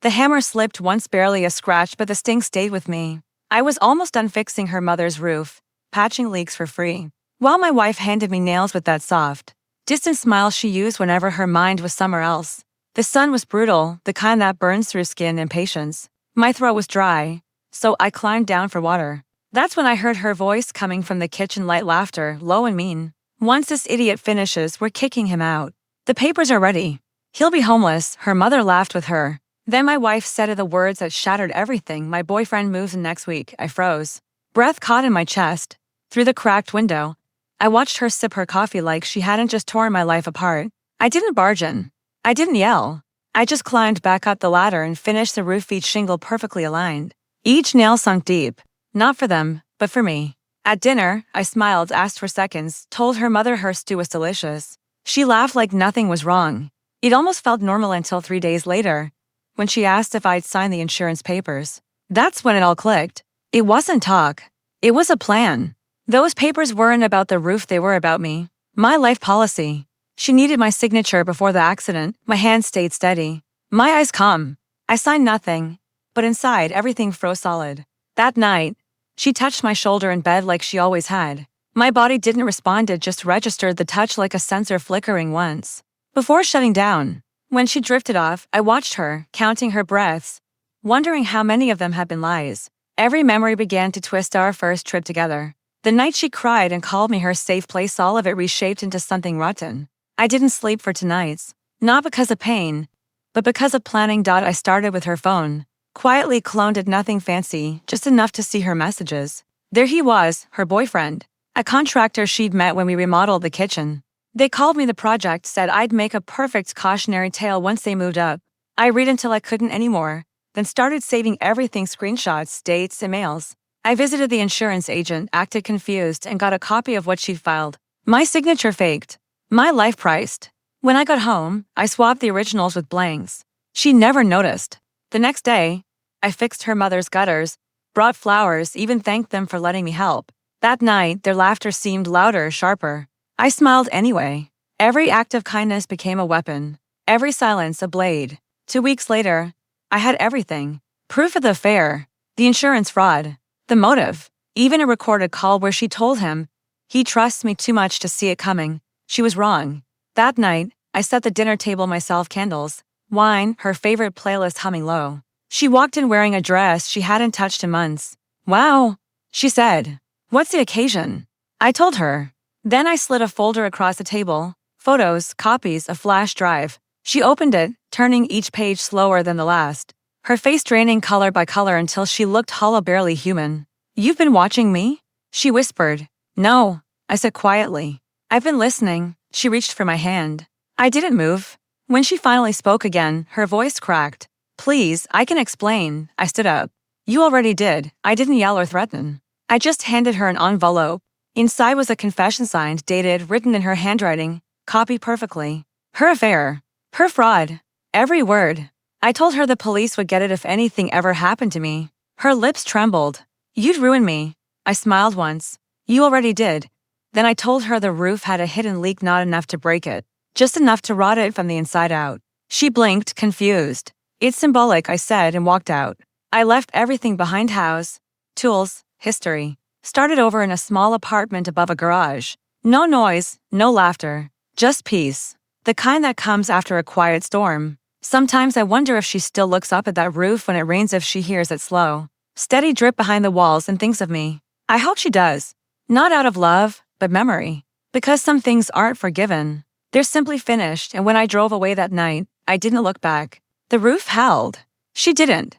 The hammer slipped once, barely a scratch, but the sting stayed with me. I was almost done fixing her mother's roof, patching leaks for free, while my wife handed me nails with that soft, distant smile she used whenever her mind was somewhere else. The sun was brutal, the kind that burns through skin and patience. My throat was dry, so I climbed down for water. That's when I heard her voice coming from the kitchen, light laughter, low and mean. Once this idiot finishes, we're kicking him out. The papers are ready. He'll be homeless. Her mother laughed with her. Then my wife said the words that shattered everything. My boyfriend moves in next week. I froze. Breath caught in my chest. Through the cracked window, I watched her sip her coffee like she hadn't just torn my life apart. I didn't barge in. I didn't yell. I just climbed back up the ladder and finished the roof, each shingle perfectly aligned. Each nail sunk deep. Not for them, but for me. At dinner, I smiled, asked for seconds, told her mother her stew was delicious. She laughed like nothing was wrong. It almost felt normal until 3 days later, when she asked if I'd signed the insurance papers. That's when it all clicked. It wasn't talk. It was a plan. Those papers weren't about the roof, they were about me. My life policy. She needed my signature before the accident. My hand stayed steady. My eyes calm. I signed nothing, but inside everything froze solid. That night, she touched my shoulder in bed like she always had. My body didn't respond, it just registered the touch like a sensor flickering once, before shutting down. When she drifted off, I watched her, counting her breaths, wondering how many of them had been lies. Every memory began to twist our first trip together. The night she cried and called me her safe place, all of it reshaped into something rotten. I didn't sleep for 2 nights. Not because of pain, but because of planning. I started with her phone. Quietly cloned it, nothing fancy, just enough to see her messages. There he was, her boyfriend, a contractor she'd met when we remodeled the kitchen. They called me the project, said I'd make a perfect cautionary tale once they moved up. I read until I couldn't anymore, then started saving everything, screenshots, dates, emails. I visited the insurance agent, acted confused, and got a copy of what she'd filed. My signature faked. My life priced. When I got home, I swapped the originals with blanks. She never noticed. The next day, I fixed her mother's gutters, brought flowers, even thanked them for letting me help. That night, their laughter seemed louder, sharper. I smiled anyway. Every act of kindness became a weapon. Every silence a blade. 2 weeks later, I had everything. Proof of the affair, the insurance fraud, the motive, even a recorded call where she told him he trusts me too much to see it coming. She was wrong. That night, I set the dinner table myself, candles, wine, her favorite playlist humming low. She walked in wearing a dress she hadn't touched in months. Wow, she said. What's the occasion? I told her. Then I slid a folder across the table. Photos, copies, a flash drive. She opened it, turning each page slower than the last, her face draining color by color until she looked hollow, barely human. You've been watching me? She whispered. No, I said quietly. I've been listening. She reached for my hand. I didn't move. When she finally spoke again, her voice cracked. Please, I can explain. I stood up. You already did. I didn't yell or threaten. I just handed her an envelope. Inside was a confession, signed, dated, written in her handwriting, copied perfectly. Her affair. Her fraud. Every word. I told her the police would get it if anything ever happened to me. Her lips trembled. You'd ruin me. I smiled once. You already did. Then I told her the roof had a hidden leak, not enough to break it, just enough to rot it from the inside out. She blinked, confused. It's symbolic, I said, and walked out. I left everything behind: house, tools, history. Started over in a small apartment above a garage. No noise, no laughter, just peace. The kind that comes after a quiet storm. Sometimes I wonder if she still looks up at that roof when it rains, if she hears it slow, steady drip behind the walls and thinks of me. I hope she does. Not out of love, but memory. Because some things aren't forgiven. They're simply finished, and when I drove away that night, I didn't look back. The roof held. She didn't.